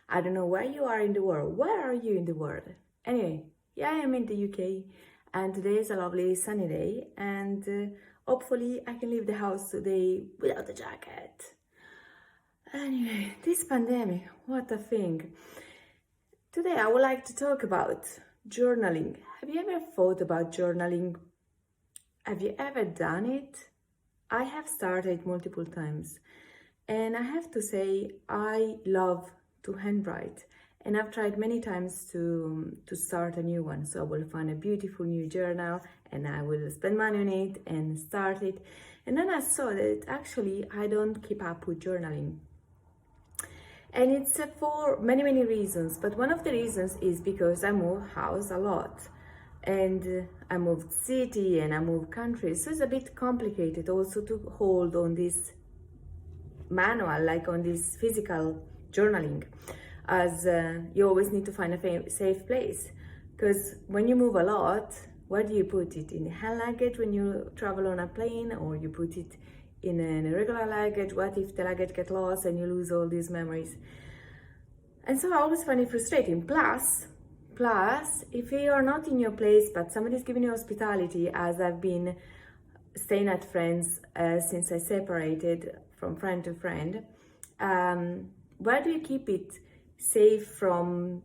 I don't know where you are in the world. Where are you in the world? Anyway, yeah, I am in the UK, and today is a lovely sunny day, and hopefully I can leave the house today without a jacket. Anyway, this pandemic, what a thing. Today I would like to talk about journaling. Have you ever thought about journaling? Have you ever done it? I have started multiple times, and I have to say I love to handwrite, and I've tried many times to start a new one. So I will find a beautiful new journal and I will spend money on it and start it. And then I saw that actually I don't keep up with journaling. And it's for many reasons, but one of the reasons is because I move house a lot, and I moved city and I moved country, so it's a bit complicated also to hold on this manual, like on this physical journaling, as you always need to find a safe place, because when you move a lot, where do you put it? In the hand luggage when you travel on a plane, or you put it in a regular luggage? What if the luggage gets lost and you lose all these memories? And so I always find it frustrating. Plus, if you are not in your place but somebody's giving you hospitality, as I've been staying at friends since I separated from friend to friend, where do you keep it safe from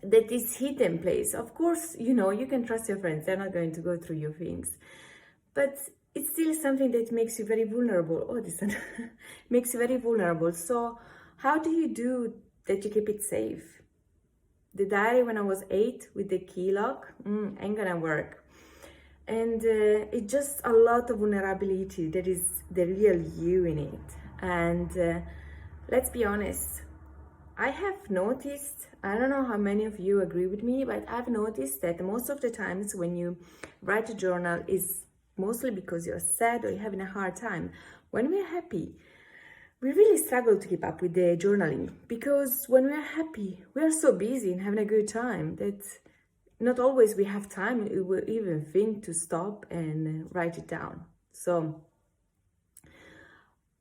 this hidden place? Of course, you know, you can trust your friends, they're not going to go through your things, but it's still something that makes you very vulnerable. Oh, this one makes you very vulnerable. So how do you do that you keep it safe? The diary when I was 8 with the key lock, ain't gonna work. And it's just a lot of vulnerability. There is the real you in it. And let's be honest, I have noticed, I don't know how many of you agree with me, but I've noticed that most of the times when you write a journal is mostly because you're sad or you're having a hard time. When we're happy, we really struggle to keep up with the journaling, because when we're happy, we are so busy and having a good time that not always we have time or even think to stop and write it down. So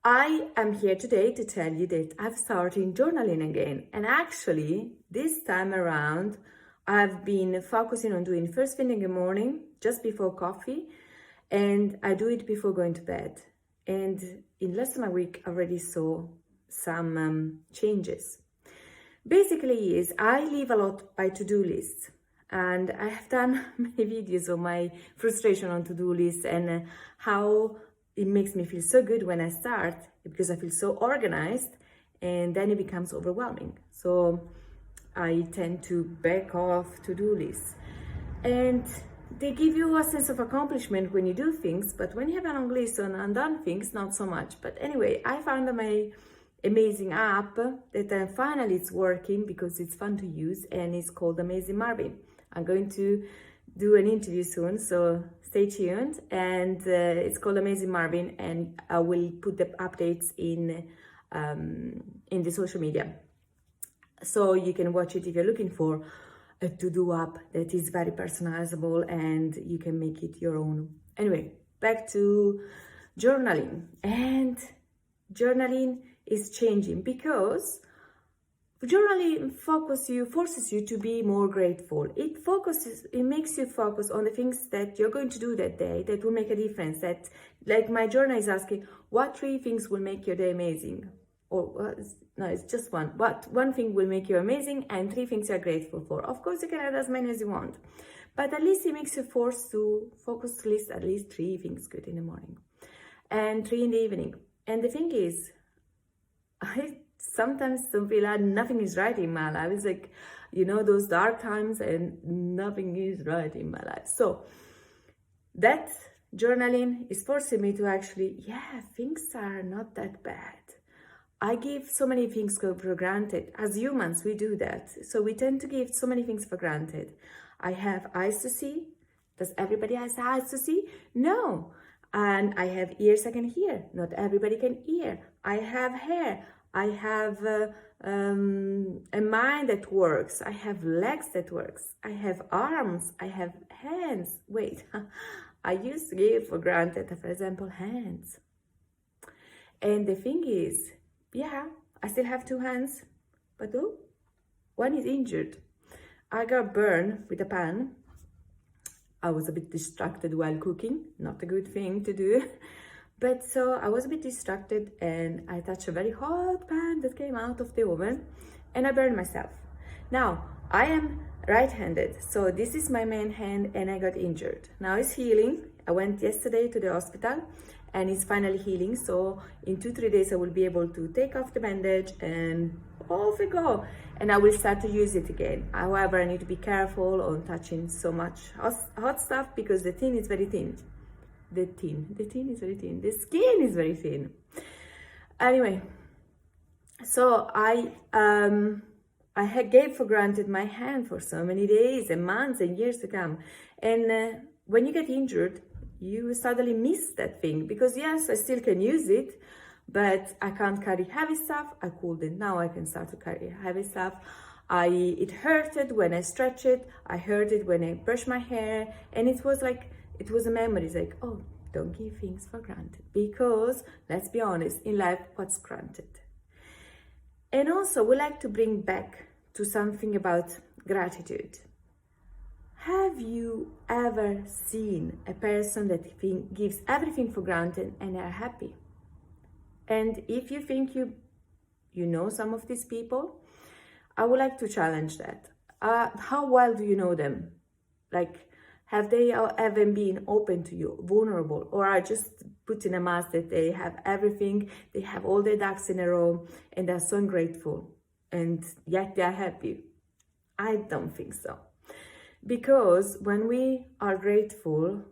I am here today to tell you that I've started journaling again. And actually, this time around, I've been focusing on doing first thing in the morning, just before coffee, and I do it before going to bed. And in less than a week, I already saw some changes. Basically, is I live a lot by to-do lists, and I have done many videos on my frustration on to-do lists and how it makes me feel so good when I start, because I feel so organized, and then it becomes overwhelming. So I tend to back off to-do lists. And they give you a sense of accomplishment when you do things, but when you have a long list on undone things, not so much. But anyway, I found my amazing app that finally it's working because it's fun to use, and it's called Amazing Marvin. I'm going to do an interview soon, so stay tuned. And it's called Amazing Marvin, and I will put the updates in the social media, so you can watch it if you're looking for a to-do app that is very personalizable and you can make it your own. Anyway, back to journaling. And journaling is changing because journaling forces you to be more grateful. It makes you focus on the things that you're going to do that day that will make a difference. That, like my journal is asking, what 3 things will make your day amazing? Or no, it's just one. What 1 thing will make you amazing, and 3 things you're grateful for. Of course, you can add as many as you want, but at least it makes you forced to focus to list at least 3 things good in the morning and 3 in the evening. And the thing is, I sometimes don't feel like nothing is right in my life. It's like, you know, those dark times and nothing is right in my life. So that journaling is forcing me to actually, yeah, things are not that bad. I give so many things for granted. As humans, we do that. So we tend to give so many things for granted. I have eyes to see. Does everybody has eyes to see? No. And I have ears I can hear. Not everybody can hear. I have hair. I have a mind that works. I have legs that works. I have arms. I have hands. Wait, I used to give for granted, for example, hands. And the thing is, yeah, I still have 2 hands. but oh, one is injured. I got burned with a pan. I was a bit distracted while cooking, not a good thing to do. But so I was a bit distracted and I touched a very hot pan that came out of the oven and I burned myself. Now, I am right-handed, so this is my main hand and I got injured. Now it's healing. I went yesterday to the hospital and it's finally healing. So in 2-3 days I will be able to take off the bandage and off we go. And I will start to use it again. However, I need to be careful on touching so much hot stuff because the tin is very thin. The tin is very thin. The skin is very thin. Anyway, so I gave for granted my hand for so many days and months and years to come. And when you get injured, you suddenly miss that thing because yes, I still can use it, but I can't carry heavy stuff. I couldn't. Now I can start to carry heavy stuff. It hurted when I stretched it. I heard it when I brushed my hair, and it was a memory. It's like, oh, don't give things for granted because let's be honest, in life, what's granted? And also, we like to bring back to something about gratitude. Have you ever seen a person that gives everything for granted and are happy? And if you think you know some of these people, I would like to challenge that. How well do you know them? Like, have they ever been open to you, vulnerable, or are just put in a mask that they have everything, they have all their ducks in a row, and they're so ungrateful, and yet they're happy? I don't think so. Because when we are grateful,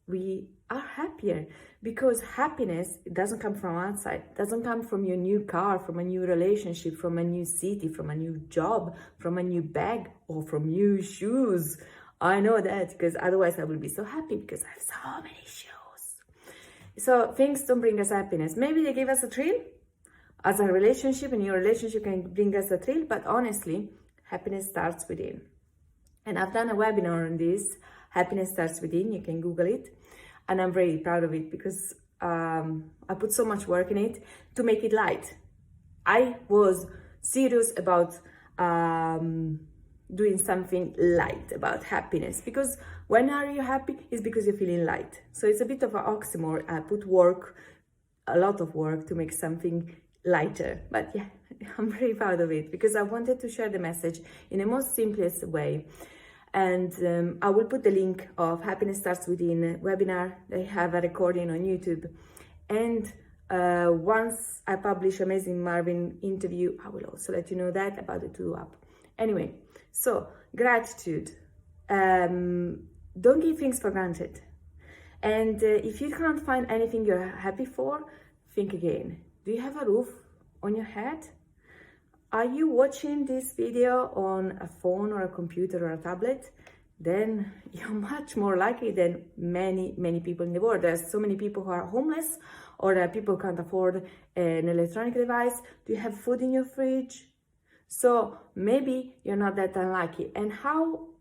we are happier. Because happiness doesn't come from outside, it doesn't come from your new car, from a new relationship, from a new city, from a new job, from a new bag, or from new shoes. I know that because otherwise I will be so happy because I have so many shoes. So things don't bring us happiness. Maybe they give us a thrill as a relationship, and your relationship can bring us a thrill, but honestly, happiness starts within. And I've done a webinar on this, Happiness Starts Within. You can Google it. And I'm very proud of it because I put so much work in it to make it light. I was serious about doing something light about happiness, because when are you happy? It's because you're feeling light. So it's a bit of an oxymoron. I put a lot of work to make something lighter. But yeah, I'm very proud of it because I wanted to share the message in the most simplest way. And I will put the link of Happiness Starts Within webinar. They have a recording on YouTube. And once I publish Amazing Marvin interview, I will also let you know that about the 2 app. Anyway, so gratitude. Don't give things for granted. And if you can't find anything you're happy for, think again. Do you have a roof on your head? Are you watching this video on a phone or a computer or a tablet? Then you're much more likely than many, many people in the world. There's so many people who are homeless, or people who can't afford an electronic device. Do you have food in your fridge? So maybe you're not that unlucky. And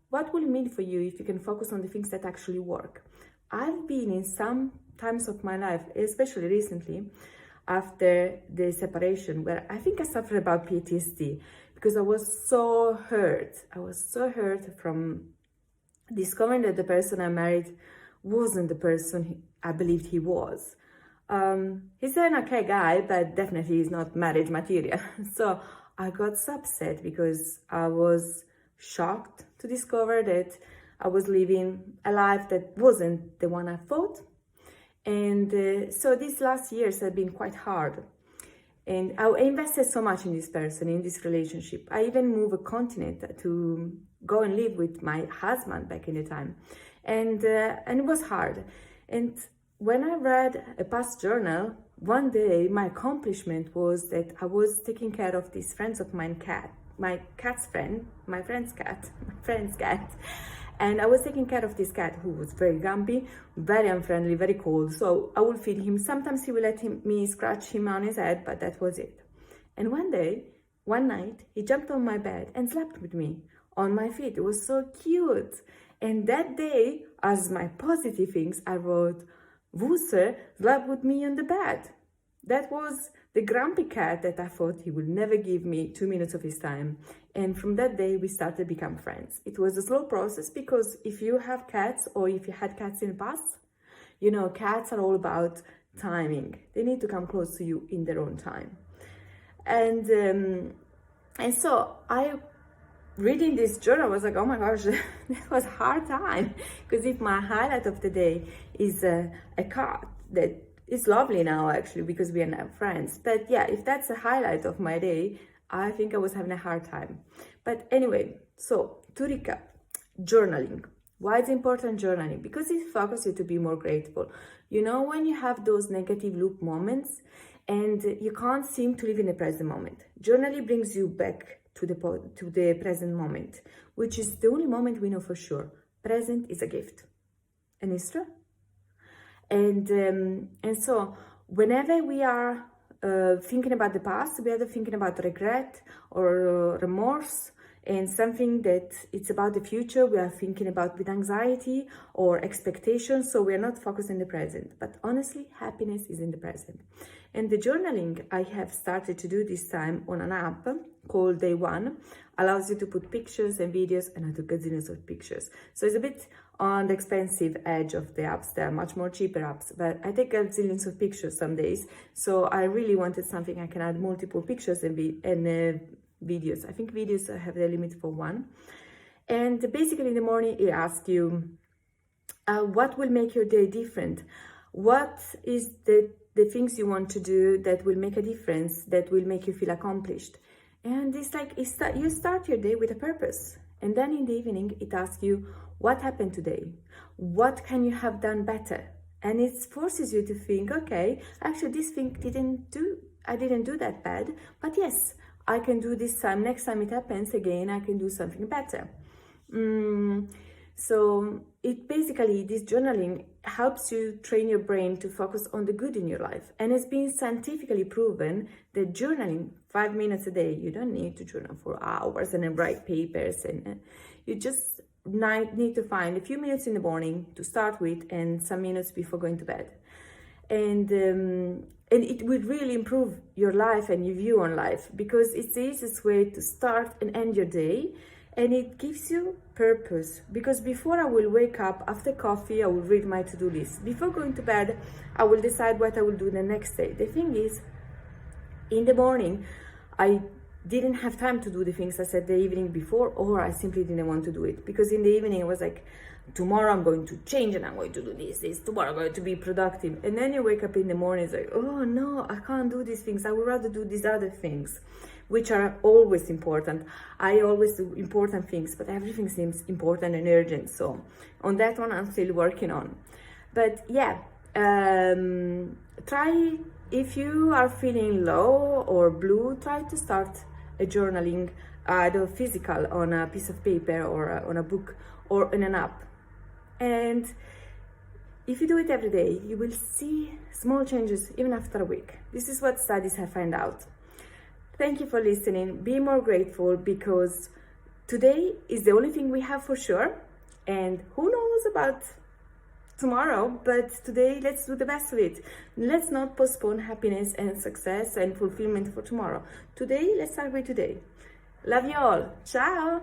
what will it mean for you if you can focus on the things that actually work? I've been in some times of my life, especially recently, after the separation, where I think I suffered about PTSD because I was so hurt. I was so hurt from discovering that the person I married wasn't the person I believed he was. He's an okay guy, but definitely he's not marriage material. So I got so upset because I was shocked to discover that I was living a life that wasn't the one I thought. And so these last years have been quite hard. And I invested so much in this person, in this relationship. I even moved a continent to go and live with my husband back in the time. And it was hard. And when I read a past journal, one day my accomplishment was that I was taking care of these friends of mine cat, my friend's cat. And I was taking care of this cat who was very grumpy, very unfriendly, very cold. So I would feed him. Sometimes he would let me scratch him on his head, but that was it. And one night, he jumped on my bed and slept with me on my feet. It was so cute. And that day, as my positive things, I wrote, Wusser slept with me on the bed. That was the grumpy cat that I thought he would never give me 2 minutes of his time. And from that day, we started to become friends. It was a slow process because if you have cats or if you had cats in the past, you know, cats are all about timing. They need to come close to you in their own time. And so I, reading this journal, was like, oh my gosh, that was a hard time. Because if my highlight of the day is a cat that is lovely now, actually, because we are now friends. But yeah, if that's a highlight of my day, I think I was having a hard time. But anyway, so to recap, journaling. Why is important journaling? Because it focuses you to be more grateful. You know, when you have those negative loop moments and you can't seem to live in the present moment, journaling brings you back to the present moment, which is the only moment we know for sure. Present is a gift. And it's true. And so whenever we are thinking about the past, we are thinking about regret or remorse and something that it's about the future, we are thinking about with anxiety or expectations, so we are not focused in the present. But honestly, happiness is in the present. And the journaling I have started to do this time on an app called Day One allows you to put pictures and videos, and I took gazillions of pictures. So it's a bit on the expensive edge of the apps. There are much more cheaper apps, but I take gazillions of pictures some days. So I really wanted something I can add multiple pictures and videos. I think videos have the limit for one. And basically in the morning, it asks you, what will make your day different? What is the things you want to do that will make a difference, that will make you feel accomplished? And it's like, you start your day with a purpose. And then in the evening, it asks you, what happened today? What can you have done better? And it forces you to think, okay, actually this thing I didn't do that bad, but yes, I can do this time. Next time it happens again, I can do something better. So it basically, this journaling helps you train your brain to focus on the good in your life. And it's been scientifically proven that journaling 5 minutes a day, you don't need to journal for hours and then write papers. And you just need to find a few minutes in the morning to start with and some minutes before going to bed. And it will really improve your life and your view on life, because it's the easiest way to start and end your day, and it gives you purpose. Because before I will wake up, after coffee, I will read my to-do list. Before going to bed, I will decide what I will do the next day. The thing is, in the morning, I didn't have time to do the things I said the evening before, or I simply didn't want to do it. Because in the evening, I was like, tomorrow I'm going to change and I'm going to do this, tomorrow I'm going to be productive. And then you wake up in the morning, it's like, oh no, I can't do these things. I would rather do these other things, which are always important. I always do important things, but everything seems important and urgent. So on that one, I'm still working on. But yeah, try, if you are feeling low or blue, try to start a journaling, either physical on a piece of paper or on a book or in an app. And if you do it every day, you will see small changes even after a week. This is what studies have found out. Thank you for listening. Be more grateful, because today is the only thing we have for sure. And who knows about tomorrow, but today let's do the best of it. Let's not postpone happiness and success and fulfillment for tomorrow. Today, let's start with today. Love you all. Ciao.